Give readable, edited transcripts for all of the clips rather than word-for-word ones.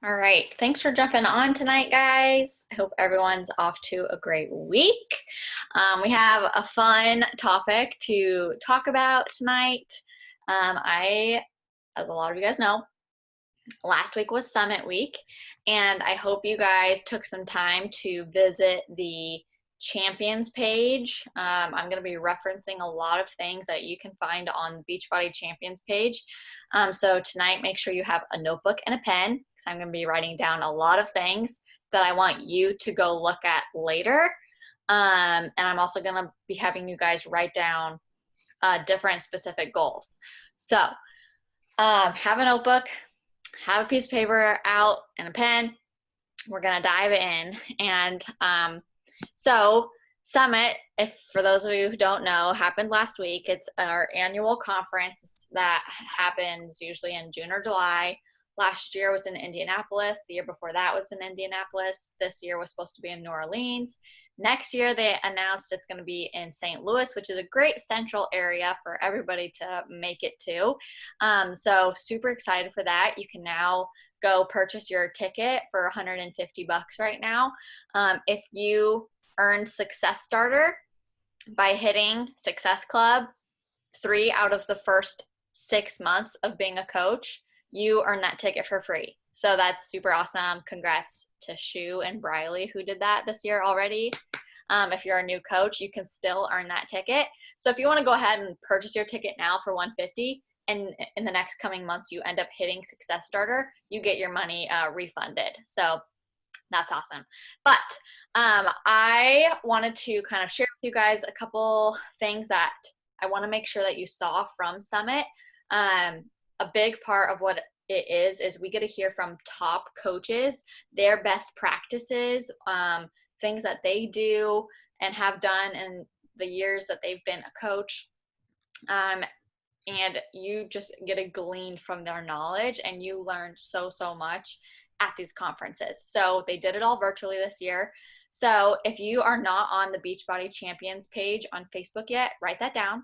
All right. Thanks for jumping on tonight, guys. I hope everyone's off to a great week. We have a fun topic to talk about tonight. As a lot of you guys know, last week was Summit Week, and I hope you guys took some time to visit the Champions page. I'm going to be referencing a lot of things that you can find on the Beachbody Champions page. So tonight, make sure you have a notebook and a pen because I'm going to be writing down a lot of things that I want you to go look at later. And I'm also going to be having you guys write down different specific goals. So have a notebook, have a piece of paper out and a pen. We're going to dive in. And so Summit, if for those of you who don't know, happened last week. It's our annual conference that happens usually in June or July. Last year was in Indianapolis. The year before that was in Indianapolis. This year was supposed to be in New Orleans. Next year, they announced it's going to be in St. Louis, which is a great central area for everybody to make it to. So super excited for that. You can now go purchase your ticket for 150 bucks right now. If you earned Success Starter by hitting Success Club 3 out of the first 6 months of being a coach, you earn that ticket for free. So that's super awesome. Congrats to Shu and Briley who did that this year already. If you're a new coach, you can still earn that ticket. So if you want to go ahead and purchase your ticket now for 150, and in the next coming months you end up hitting Success Starter, you get your money refunded. So that's awesome. But I wanted to kind of share with you guys a couple things that I want to make sure that you saw from Summit. A big part of what it is we get to hear from top coaches, their best practices, things that they do and have done in the years that they've been a coach. And you just get to glean from their knowledge, and you learn so much at these conferences. So they did it all virtually this year. So if you are not on the Beachbody Champions page on Facebook yet, write that down.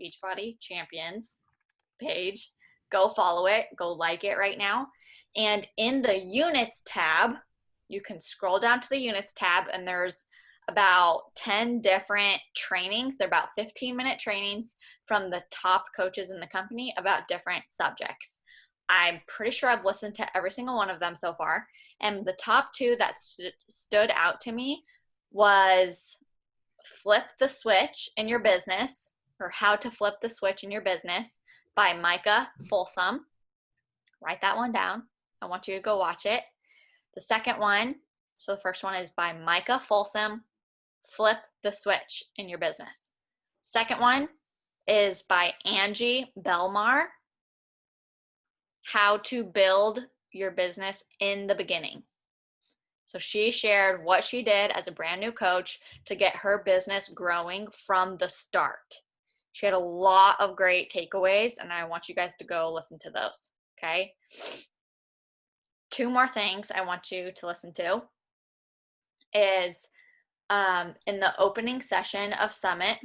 Beachbody Champions page. Go follow it. Go like it right now. And in the units tab, you can scroll down to the units tab, and there's about 10 different trainings. They're about 15-minute trainings from the top coaches in the company about different subjects. I'm pretty sure I've listened to every single one of them so far. And the top 2 that stood out to me was Flip the Switch in Your Business, or How to Flip the Switch in Your Business by Micah Folsom. Write that one down. I want you to go watch it. The second one, so the first one is by Micah Folsom, Flip the Switch in Your Business. Second one is by Angie Belmar, How to Build Your Business in the Beginning. So she shared what she did as a brand new coach to get her business growing from the start. She had a lot of great takeaways, and I want you guys to go listen to those, okay? 2 more things I want you to listen to is in the opening session of Summit.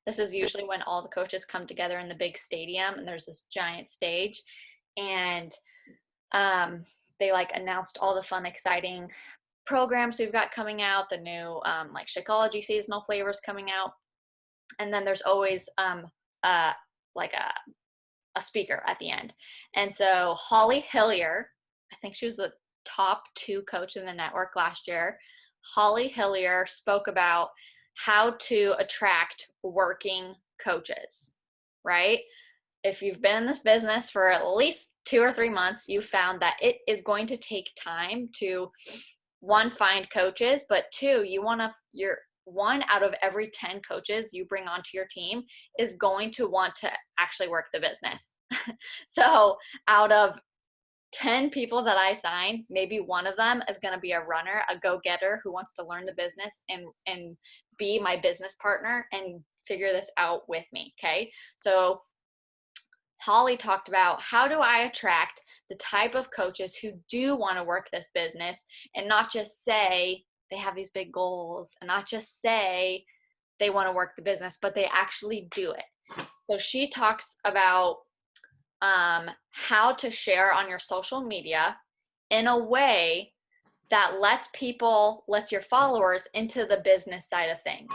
This is usually when all the coaches come together in the big stadium, and there's this giant stage, and they like announced all the fun, exciting programs we've got coming out, the new like Shakeology seasonal flavors coming out. And then there's always like a speaker at the end. And so Holly Hillier, I think she was the top 2 coach in the network last year. Holly Hillier spoke about how to attract working coaches, right? If you've been in this business for at least 2 or 3 months, you found that it is going to take time to, 1, find coaches, but 2, you're 1 out of every 10 coaches you bring onto your team is going to want to actually work the business. So out of 10 people that I sign, maybe 1 of them is going to be a runner, a go-getter who wants to learn the business and be my business partner and figure this out with me, okay? So Holly talked about, how do I attract the type of coaches who do want to work this business and not just say they have these big goals and not just say they want to work the business, but they actually do it. So she talks about how to share on your social media in a way that lets your followers into the business side of things.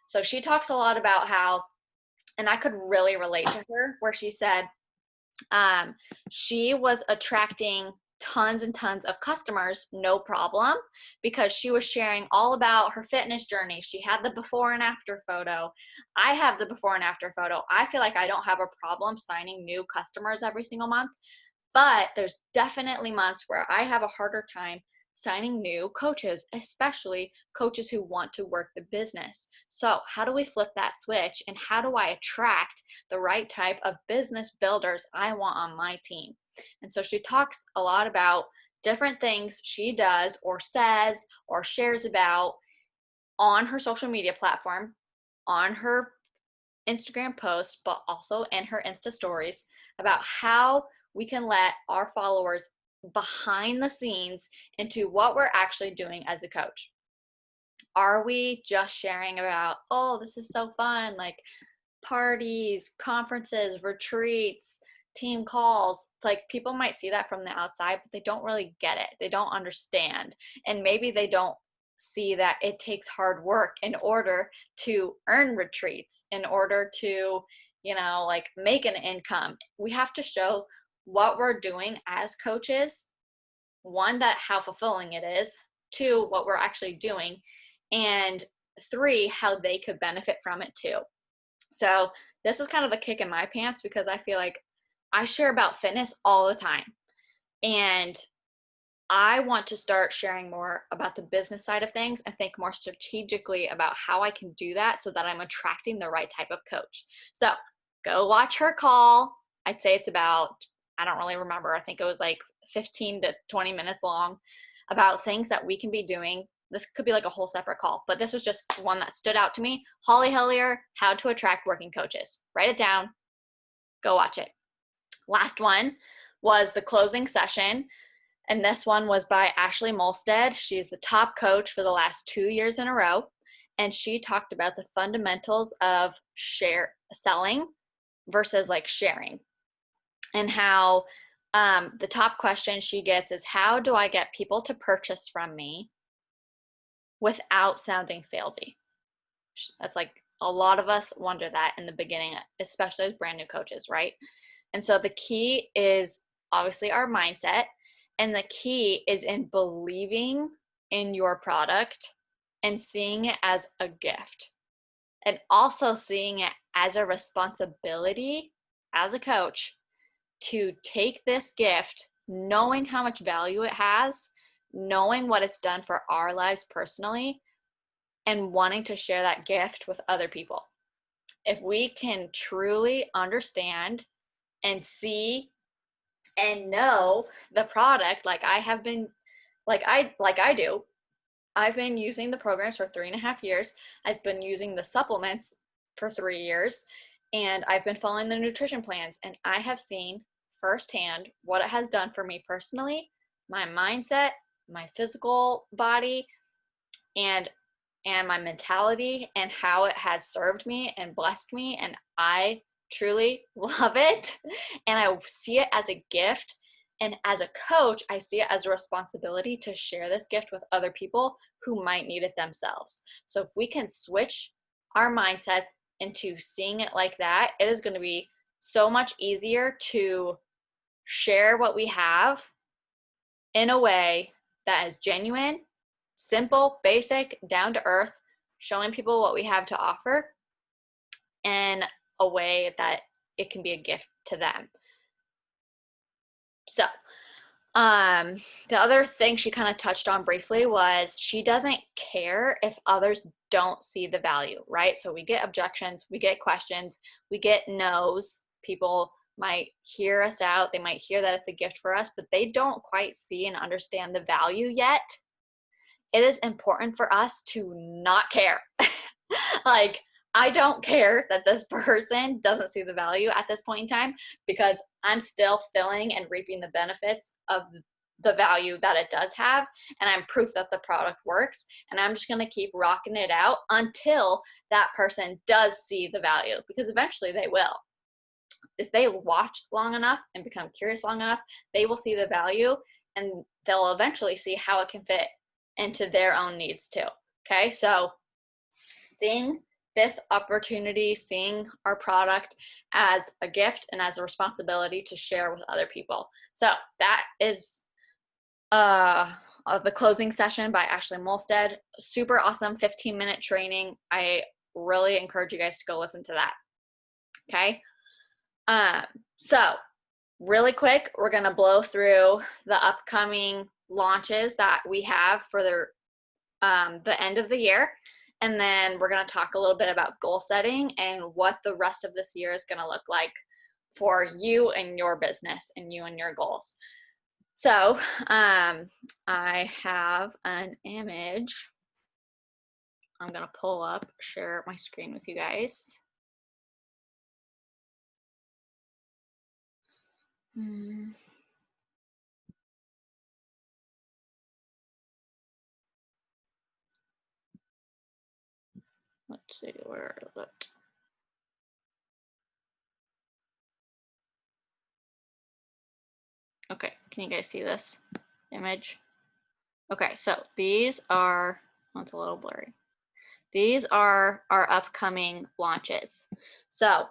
So she talks a lot about how, and I could really relate to her, where she said she was attracting tons and tons of customers, no problem, because she was sharing all about her fitness journey. She had the before and after photo. I have the before and after photo. I feel like I don't have a problem signing new customers every single month, but there's definitely months where I have a harder time signing new coaches, especially coaches who want to work the business. So how do we flip that switch, and how do I attract the right type of business builders I want on my team? And so she talks a lot about different things she does or says or shares about on her social media platform, on her Instagram posts, but also in her Insta stories, about how we can let our followers behind the scenes into what we're actually doing as a coach. Are we just sharing about, oh, this is so fun, like parties, conferences, retreats, team calls? It's like people might see that from the outside, but they don't really get it. They don't understand. And maybe they don't see that it takes hard work in order to earn retreats, in order to, like make an income. We have to show what we're doing as coaches. One, that how fulfilling it is. Two, what we're actually doing. And three, how they could benefit from it too. So this was kind of a kick in my pants, because I feel like I share about fitness all the time. And I want to start sharing more about the business side of things and think more strategically about how I can do that so that I'm attracting the right type of coach. So go watch her call. I'd say it's about, I don't really remember, I think it was like 15 to 20 minutes long, about things that we can be doing. This could be like a whole separate call, but this was just one that stood out to me. Holly Hillier, How to Attract Working Coaches. Write it down. Go watch it. Last one was the closing session. And this one was by Ashley Molstead. She's the top coach for the last 2 years in a row. And she talked about the fundamentals of selling versus like sharing. And how the top question she gets is, how do I get people to purchase from me without sounding salesy? That's like, a lot of us wonder that in the beginning, especially as brand new coaches, right? And so the key is obviously our mindset. And the key is in believing in your product and seeing it as a gift, and also seeing it as a responsibility as a coach to take this gift, knowing how much value it has, knowing what it's done for our lives personally, and wanting to share that gift with other people. If we can truly understand and see and know the product, like I have been, like I do, I've been using the programs for 3.5 years. I've been using the supplements for 3 years, and I've been following the nutrition plans, and I have seen firsthand what it has done for me personally, my mindset, my physical body, and my mentality, and how it has served me and blessed me. And I truly love it. And I see it as a gift. And as a coach, I see it as a responsibility to share this gift with other people who might need it themselves. So if we can switch our mindset into seeing it like that, it is going to be so much easier to share what we have in a way that is genuine, simple, basic, down to earth, showing people what we have to offer in a way that it can be a gift to them. So the other thing she kind of touched on briefly was she doesn't care if others don't see the value, right? So we get objections, we get questions, we get no's. People might hear us out, they might hear that it's a gift for us, but they don't quite see and understand the value yet. It is important for us to not care. Like, I don't care that this person doesn't see the value at this point in time, because I'm still feeling and reaping the benefits of the value that it does have. And I'm proof that the product works. And I'm just going to keep rocking it out until that person does see the value, because eventually they will. If they watch long enough and become curious long enough, they will see the value, and they'll eventually see how it can fit into their own needs too. Okay, so seeing this opportunity, seeing our product as a gift and as a responsibility to share with other people. So that is the closing session by Ashley Molstead. Super awesome 15-minute training. I really encourage you guys to go listen to that. Okay. So really quick, we're going to blow through the upcoming launches that we have for the end of the year. And then we're going to talk a little bit about goal setting and what the rest of this year is going to look like for you and your business and you and your goals. So I have an image. I'm going to pull up, share my screen with you guys. Let's see, where is it? Okay, can you guys see this image? Okay, so these are, oh, it's a little blurry. These are our upcoming launches. So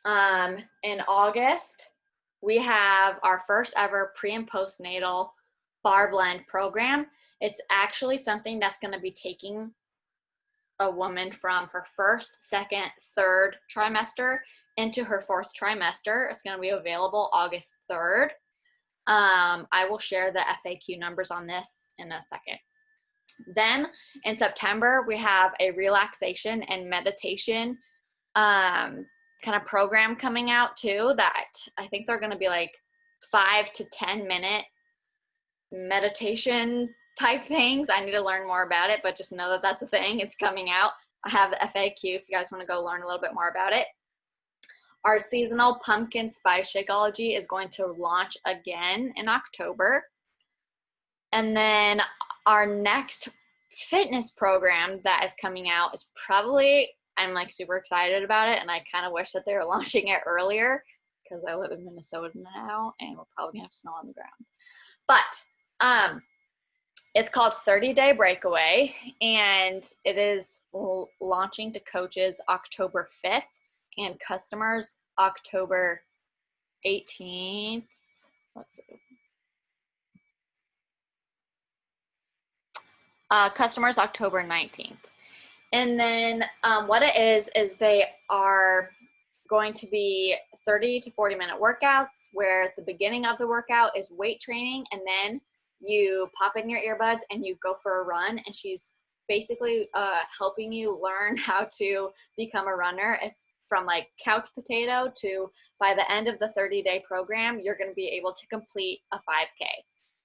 in August, we have our first ever pre and postnatal bar blend program. It's actually something that's going to be taking a woman from her first, second, third trimester into her fourth trimester. It's going to be available August 3rd. I will share the FAQ numbers on this in a second. Then in September, we have a relaxation and meditation kind of program coming out too, that I think they're going to be like 5 to 10 minute meditation type things. I need to learn more about it, but just know that that's a thing. It's coming out. I have the FAQ if you guys want to go learn a little bit more about it. Our seasonal pumpkin spice Shakeology is going to launch again in October. And then our next fitness program that is coming out is probably, I'm like super excited about it, and I kind of wish that they were launching it earlier because I live in Minnesota now and we're probably gonna have snow on the ground. But it's called 30-Day Breakaway, and it is launching to coaches October 5th and customers October 18th. Let's see. Customers October 19th. And then what it is they are going to be 30 to 40 minute workouts where at the beginning of the workout is weight training, and then you pop in your earbuds and you go for a run, and she's basically helping you learn how to become a runner. From like couch potato to, by the end of the 30-day program, you're going to be able to complete a 5K.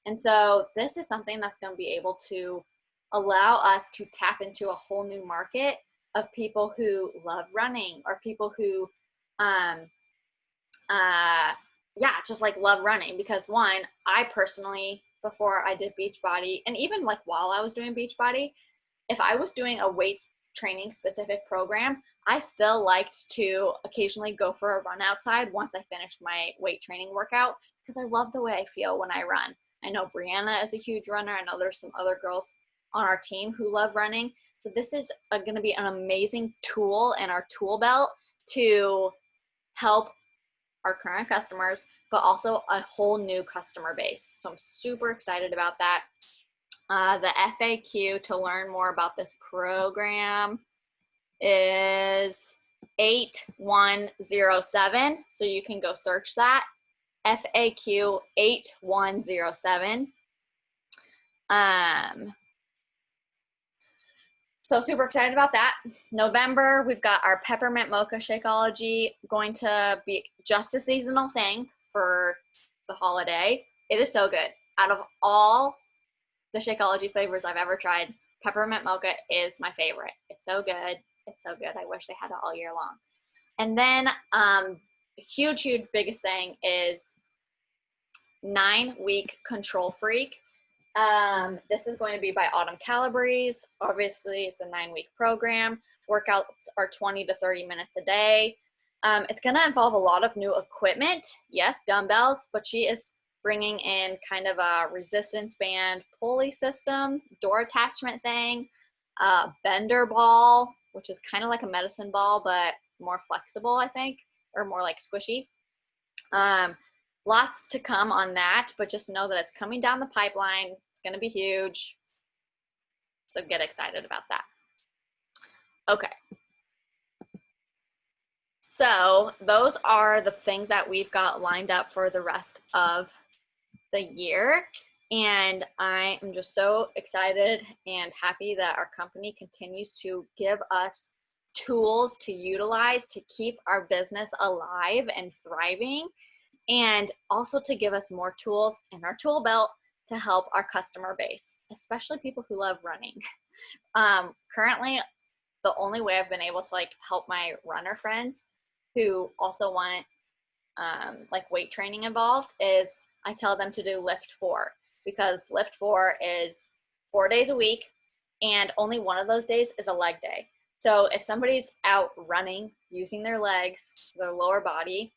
And so this is something that's going to be able to allow us to tap into a whole new market of people who love running, or people who just like love running. Because one, I personally, before I did Beachbody, and even like while I was doing Beachbody, if I was doing a weight training specific program, I still liked to occasionally go for a run outside once I finished my weight training workout, because I love the way I feel when I run. I know Brianna is a huge runner. I know there's some other girls on our team who love running. So this is going to be an amazing tool in our tool belt to help our current customers, but also a whole new customer base. So I'm super excited about that. The FAQ to learn more about this program is 8107. So you can go search that. FAQ 8107. So super excited about that. November, we've got our peppermint mocha Shakeology, going to be just a seasonal thing for the holiday. It is so good. Out of all the Shakeology flavors I've ever tried, peppermint mocha is my favorite. It's so good. It's so good. I wish they had it all year long. And then huge biggest thing is 9-week Control Freak. This is going to be by Autumn Calabrese. Obviously, it's a 9-week program. Workouts are 20 to 30 minutes a day. It's going to involve a lot of new equipment. Yes, dumbbells, but she is bringing in kind of a resistance band pulley system, door attachment thing, bender ball, which is kind of like a medicine ball, but more flexible, I think, or more like squishy. Lots to come on that, but just know that it's coming down the pipeline. It's going to be huge. So get excited about that. Okay. So those are the things that we've got lined up for the rest of the year. And I am just so excited and happy that our company continues to give us tools to utilize to keep our business alive and thriving, and also to give us more tools in our tool belt to help our customer base, especially people who love running. Currently, the only way I've been able to like help my runner friends who also want like weight training involved is I tell them to do Lift 4, because Lift 4 is 4 days a week and only one of those days is a leg day. So if somebody's out running using their legs, their lower body,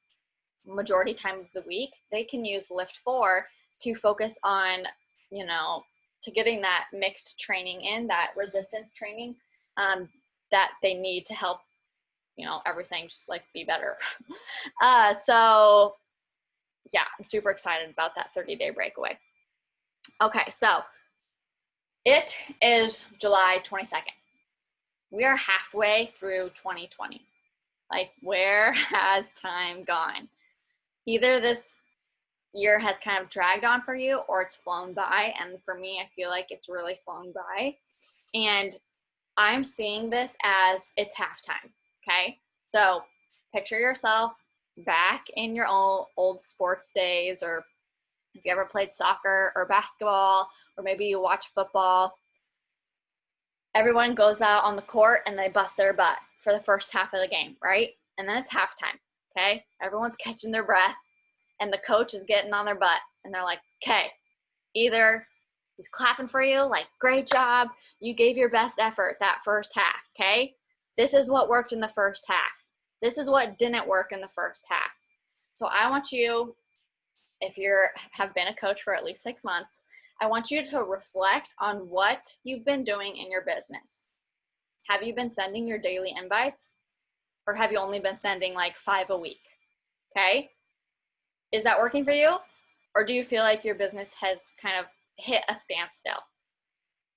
majority time of the week, they can use Lift 4 to focus on, you know, to getting that mixed training in, that resistance training that they need to help, you know, everything just like be better. So yeah, I'm super excited about that 30-day breakaway. Okay, so it is July 22nd. We are halfway through 2020. Like, where has time gone? Either this year has kind of dragged on for you or it's flown by. And for me, I feel like it's really flown by. And I'm seeing this as it's halftime, okay? So picture yourself back in your old sports days, or if you ever played soccer or basketball, or maybe you watch football. Everyone goes out on the court and they bust their butt for the first half of the game, right? And then it's halftime, okay? Everyone's catching their breath and the coach is getting on their butt and they're like, okay, either he's clapping for you, like, great job, you gave your best effort that first half, okay? This is what worked in the first half. This is what didn't work in the first half. So I want you, if you have been a coach for at least 6 months, I want you to reflect on what you've been doing in your business. Have you been sending your daily invites, or have you only been sending like 5 a week? Okay? Is that working for you? Or do you feel like your business has kind of hit a standstill?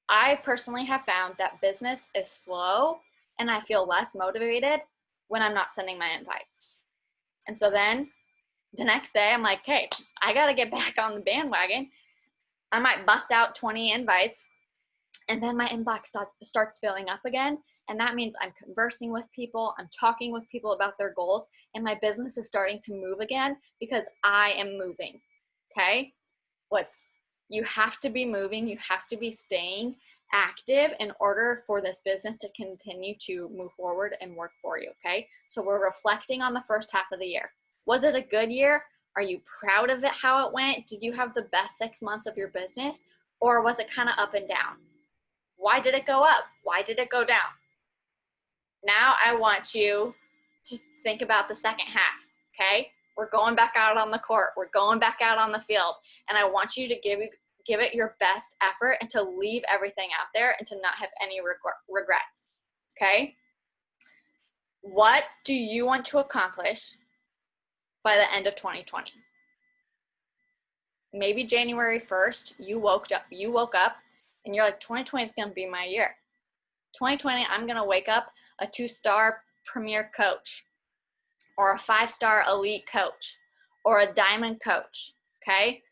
I personally have found that business is slow and I feel less motivated when I'm not sending my invites. And so then the next day I'm like, hey, I got to get back on the bandwagon. I might bust out 20 invites and then my inbox starts filling up again. And that means I'm conversing with people, I'm talking with people about their goals, and my business is starting to move again because I am moving, okay? You have to be moving, you have to be staying active in order for this business to continue to move forward and work for you, okay? So we're reflecting on the first half of the year. Was it a good year? Are you proud of it, how it went? Did you have the best 6 months of your business? Or was it kind of up and down? Why did it go up? Why did it go down? Now I want you to think about the second half, okay? We're going back out on the court. We're going back out on the field. And I want you to give it your best effort and to leave everything out there and to not have any regrets, okay? What do you want to accomplish by the end of 2020? Maybe January 1st, you woke up and you're like, 2020 is going to be my year. 2020, I'm going to wake up a 2-star premier coach, or a 5-star elite coach, or a diamond coach, okay?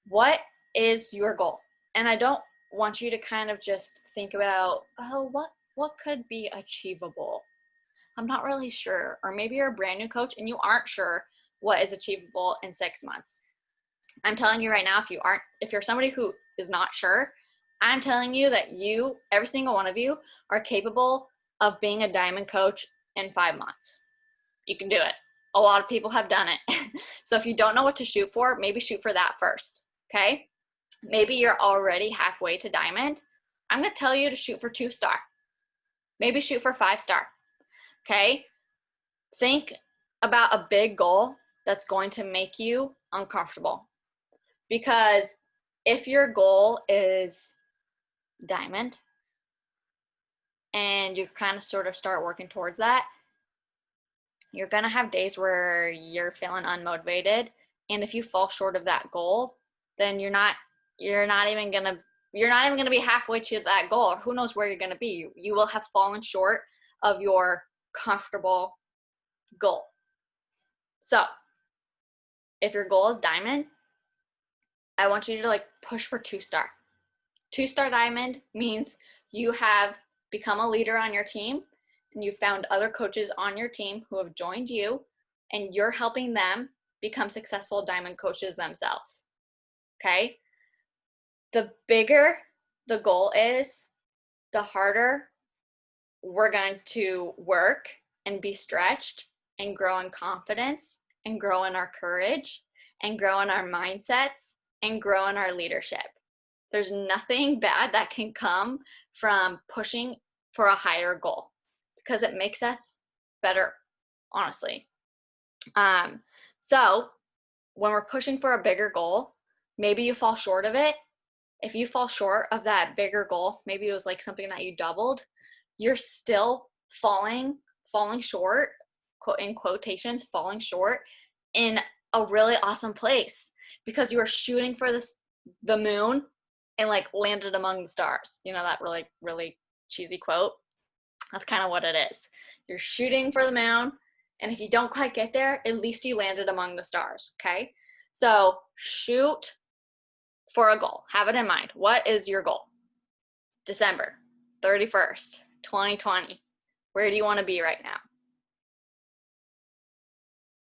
What is your goal? And I don't want you to kind of just think about, oh, what could be achievable? I'm not really sure. Or maybe you're a brand new coach and you aren't sure what is achievable in 6 months. I'm telling you right now, if you're somebody who is not sure, I'm telling you that every single one of you, are capable of being a diamond coach in 5 months. You can do it. A lot of people have done it. So if you don't know what to shoot for, maybe shoot for that first, okay? Maybe you're already halfway to diamond. I'm going to tell you to shoot for 2-star. Maybe shoot for 5-star, okay? Think about a big goal that's going to make you uncomfortable. Because if your goal is diamond and you kind of sort of start working towards that, you're going to have days where you're feeling unmotivated. And if you fall short of that goal, then you're not even going to be halfway to that goal, or who knows where you're going to be. You will have fallen short of your comfortable goal. So if your goal is diamond, I want you to like push for 2-star. 2-star diamond means you have become a leader on your team and you found other coaches on your team who have joined you, and you're helping them become successful diamond coaches themselves. Okay? The bigger the goal is, the harder we're going to work and be stretched and grow in confidence and grow in our courage and grow in our mindsets and grow in our leadership. There's nothing bad that can come from pushing for a higher goal because it makes us better, honestly. So when we're pushing for a bigger goal, maybe you fall short of it. If you fall short of that bigger goal, maybe it was like something that you doubled, you're still falling short, in quotations, falling short in a really awesome place because you were shooting for the moon and like landed among the stars. You know that really, really cheesy quote? That's kind of what it is. You're shooting for the moon, and if you don't quite get there, at least you landed among the stars, okay? So shoot for a goal. Have it in mind. What is your goal? December 31st, 2020. Where do you want to be right now?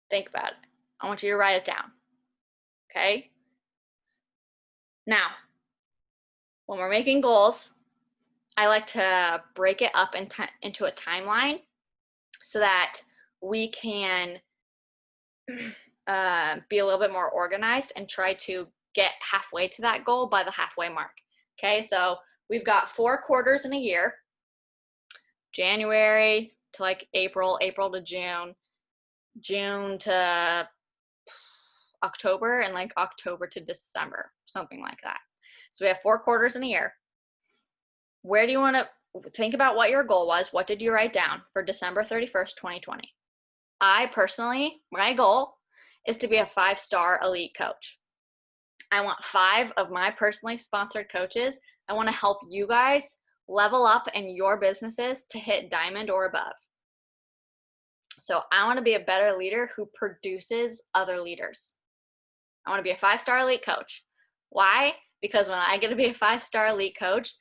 Think about it. I want you to write it down, okay? Now, when we're making goals, I like to break it up into a timeline so that we can be a little bit more organized and try to get halfway to that goal by the halfway mark. Okay, so we've got 4 quarters in a year, January to like April, April to June, June to October, and like October to December, something like that. So we have 4 quarters in a year. Where do you want to think about what your goal was? What did you write down for December 31st, 2020? I personally, my goal is to be a 5-star elite coach. I want 5 of my personally sponsored coaches. I want to help you guys level up in your businesses to hit diamond or above. So I want to be a better leader who produces other leaders. I want to be a 5-star elite coach. Why? Because when I get to be a 5-star elite coach,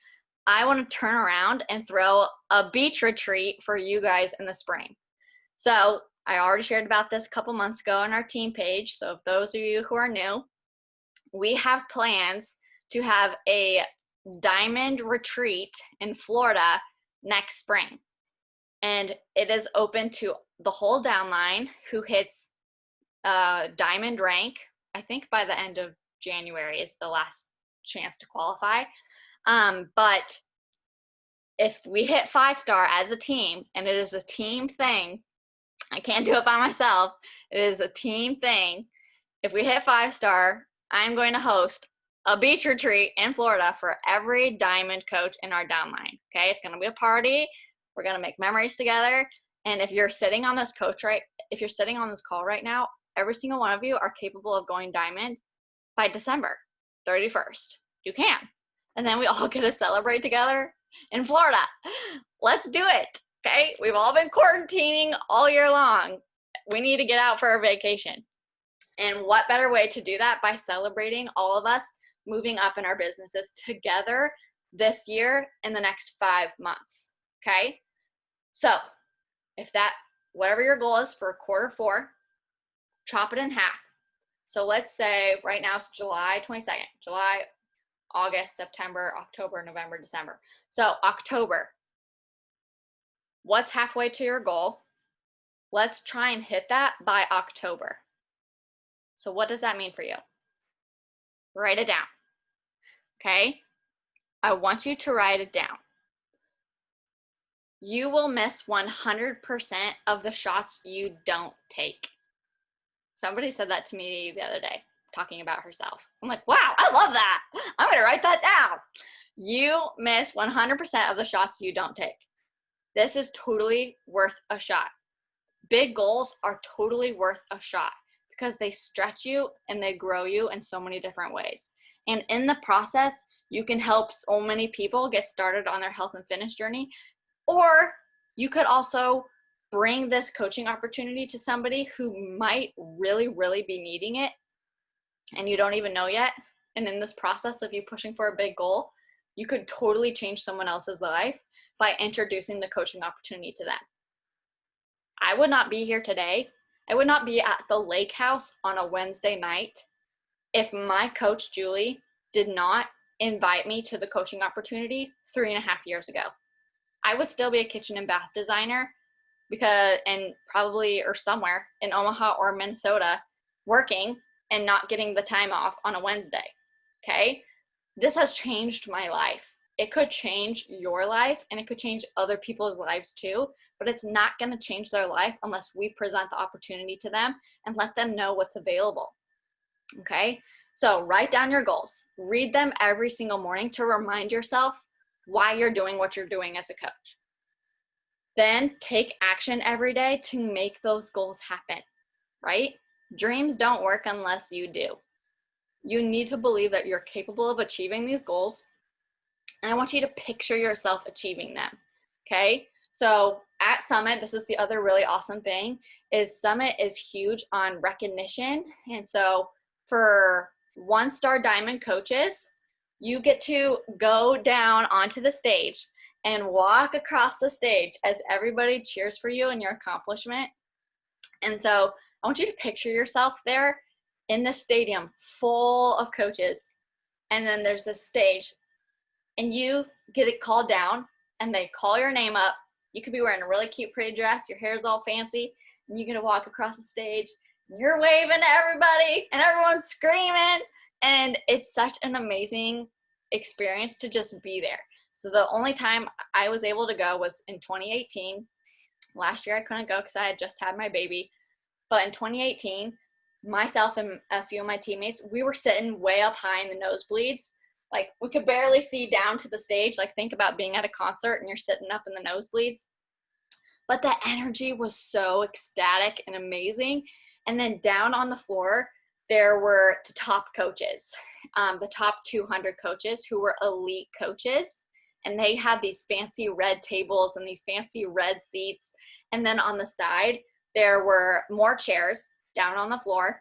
I want to turn around and throw a beach retreat for you guys in the spring. So I already shared about this a couple months ago on our team page. So if those of you who are new, we have plans to have a diamond retreat in Florida next spring. And it is open to the whole downline who hits diamond rank. I think by the end of January is the last chance to qualify. But if we hit 5-star as a team, and it is a team thing, I can't do it by myself. It is a team thing. If we hit 5-star, I'm going to host a beach retreat in Florida for every diamond coach in our downline. Okay, it's going to be a party. We're going to make memories together. And if you're sitting on this call right now, every single one of you are capable of going diamond by December 31st. You can. And then we all get to celebrate together in Florida. Let's do it. Okay, we've all been quarantining all year long. We need to get out for a vacation. And what better way to do that by celebrating all of us moving up in our businesses together this year in the next 5 months. Okay, so if whatever your goal is for quarter 4, chop it in half. So let's say right now it's July 22nd, July, August, September, October, November, December. So October, what's halfway to your goal? Let's try and hit that by October. So what does that mean for you? Write it down. Okay? I want you to write it down. You will miss 100% of the shots you don't take. Somebody said that to me the other day. talking about herself. I'm like, wow, I love that. I'm going to write that down. You miss 100% of the shots you don't take. This is totally worth a shot. Big goals are totally worth a shot because they stretch you and they grow you in so many different ways. And in the process, you can help so many people get started on their health and fitness journey. Or you could also bring this coaching opportunity to somebody who might really, really be needing it and you don't even know yet. And in this process of you pushing for a big goal, you could totally change someone else's life by introducing the coaching opportunity to them. I would not be here today. I would not be at the lake house on a Wednesday night if my coach, Julie, did not invite me to the coaching opportunity 3.5 years ago. I would still be a kitchen and bath designer and probably or somewhere in Omaha or Minnesota working and not getting the time off on a Wednesday. Okay? This has changed my life. It could change your life and it could change other people's lives too, but it's not going to change their life unless we present the opportunity to them and let them know what's available. Okay? So write down your goals. Read them every single morning to remind yourself why you're doing what you're doing as a coach. Then take action every day to make those goals happen, right? Dreams don't work unless you do. You need to believe that you're capable of achieving these goals. And I want you to picture yourself achieving them, okay? So at Summit, this is the other really awesome thing, is Summit is huge on recognition. And so for 1-star diamond coaches, you get to go down onto the stage and walk across the stage as everybody cheers for you and your accomplishment. And so I want you to picture yourself there in the stadium full of coaches. And then there's this stage and you get it called down and they call your name up. You could be wearing a really cute pretty dress, your hair's all fancy, and you get to walk across the stage and you're waving to everybody and everyone's screaming. And it's such an amazing experience to just be there. So the only time I was able to go was in 2018. Last year I couldn't go because I had just had my baby. But in 2018, myself and a few of my teammates, we were sitting way up high in the nosebleeds. Like we could barely see down to the stage. Like think about being at a concert and you're sitting up in the nosebleeds. But the energy was so ecstatic and amazing. And then down on the floor, there were the top coaches, the top 200 coaches who were elite coaches. And they had these fancy red tables and these fancy red seats. And then on the side, there were more chairs down on the floor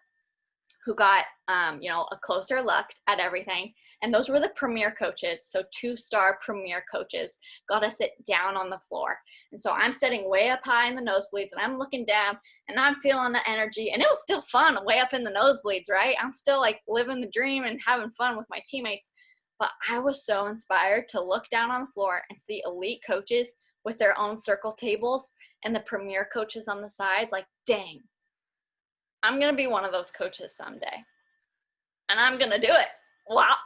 who got, a closer look at everything. And those were the premier coaches. So 2-star premier coaches got to sit down on the floor. And so I'm sitting way up high in the nosebleeds and I'm looking down and I'm feeling the energy. And it was still fun way up in the nosebleeds, right? I'm still like living the dream and having fun with my teammates. But I was so inspired to look down on the floor and see elite coaches with their own circle tables and the premier coaches on the sides. Like, dang, I'm going to be one of those coaches someday. And I'm going to do it.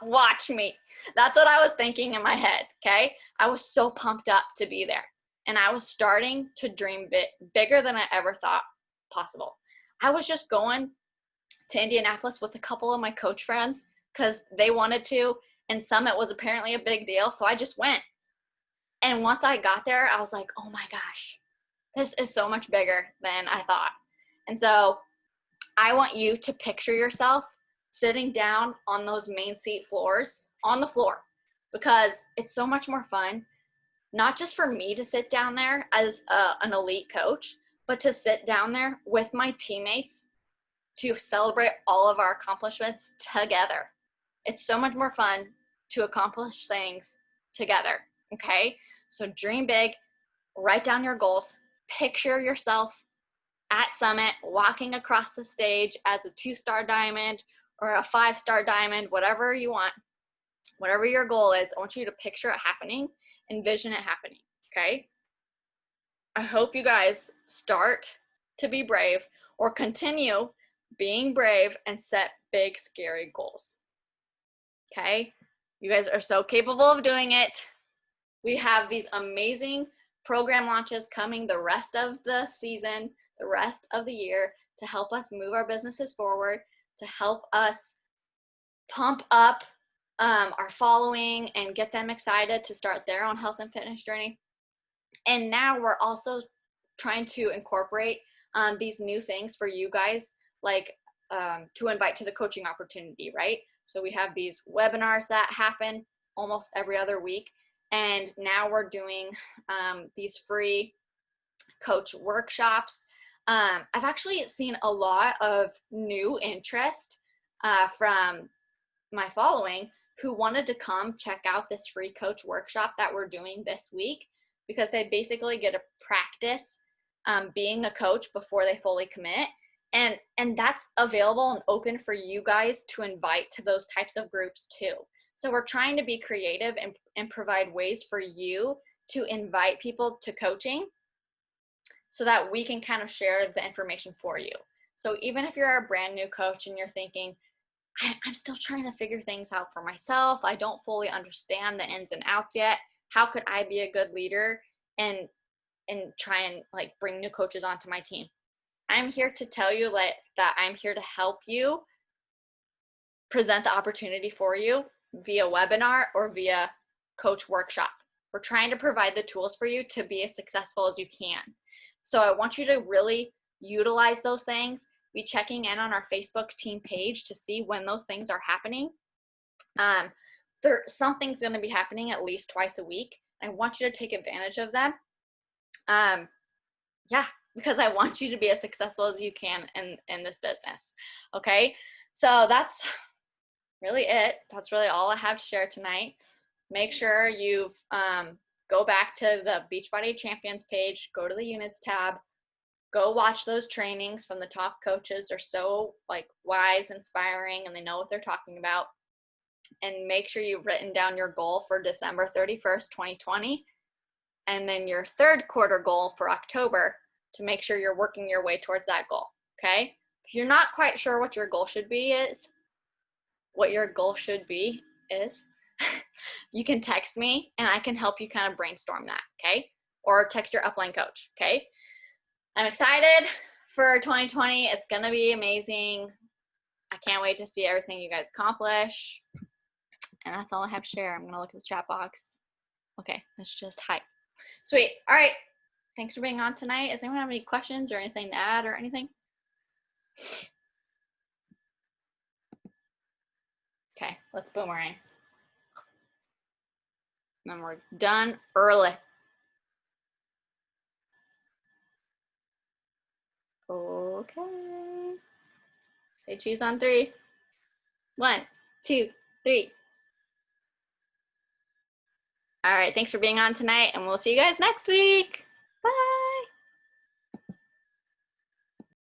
Watch me. That's what I was thinking in my head, okay? I was so pumped up to be there. And I was starting to dream bigger than I ever thought possible. I was just going to Indianapolis with a couple of my coach friends because they wanted to, and Summit was apparently a big deal, so I just went. And once I got there, I was like, oh my gosh, this is so much bigger than I thought. And so I want you to picture yourself sitting down on those main seat floors, on the floor, because it's so much more fun, not just for me to sit down there as an elite coach, but to sit down there with my teammates to celebrate all of our accomplishments together. It's so much more fun to accomplish things together, okay? So dream big, write down your goals, picture yourself at Summit walking across the stage as a 2-star diamond or a 5-star diamond, whatever you want, whatever your goal is. I want you to picture it happening, envision it happening, okay? I hope you guys start to be brave or continue being brave and set big, scary goals, okay? You guys are so capable of doing it. We have these amazing program launches coming the rest of the season, the rest of the year to help us move our businesses forward. to help us pump up our following and get them excited to start their own health and fitness journey. And now we're also trying to incorporate these new things for you guys, like to invite to the coaching opportunity, right? So we have these webinars that happen almost every other week. And now we're doing these free coach workshops. I've actually seen a lot of new interest from my following who wanted to come check out this free coach workshop that we're doing this week, because they basically get a practice being a coach before they fully commit. And that's available and open for you guys to invite to those types of groups too. So we're trying to be creative and provide ways for you to invite people to coaching so that we can kind of share the information for you. So even if you're a brand new coach and you're thinking, I'm still trying to figure things out for myself, I don't fully understand the ins and outs yet, how could I be a good leader and try and like bring new coaches onto my team? I'm here to tell you that I'm here to help you present the opportunity for you via webinar or via coach workshop. We're trying to provide the tools for you to be as successful as you can. So I want you to really utilize those things, be checking in on our Facebook team page to see when those things are happening. Something's going to be happening at least twice a week. I want you to take advantage of them. Yeah, because I want you to be as successful as you can in this business. Okay, so that's really it. That's really all I have to share tonight. Make sure you go back to the Beachbody Champions page, go to the units tab, go watch those trainings from the top coaches. They're so like wise, inspiring, and they know what they're talking about. And make sure you've written down your goal for December 31st, 2020, and then your third quarter goal for October to make sure you're working your way towards that goal, okay? If you're not quite sure what your goal should be you can text me and I can help you kind of brainstorm that, okay? Or text your upline coach, okay? I'm excited for 2020. It's gonna be amazing. I can't wait to see everything you guys accomplish. And that's all I have to share. I'm gonna look at the chat box. Okay, that's just hype. Sweet, all right. Thanks for being on tonight. Does anyone have any questions or anything to add or anything? Okay, let's boomerang. And then we're done early. Okay. Say cheese on 3. 1, 2, 3. All right, thanks for being on tonight, and we'll see you guys next week. Bye.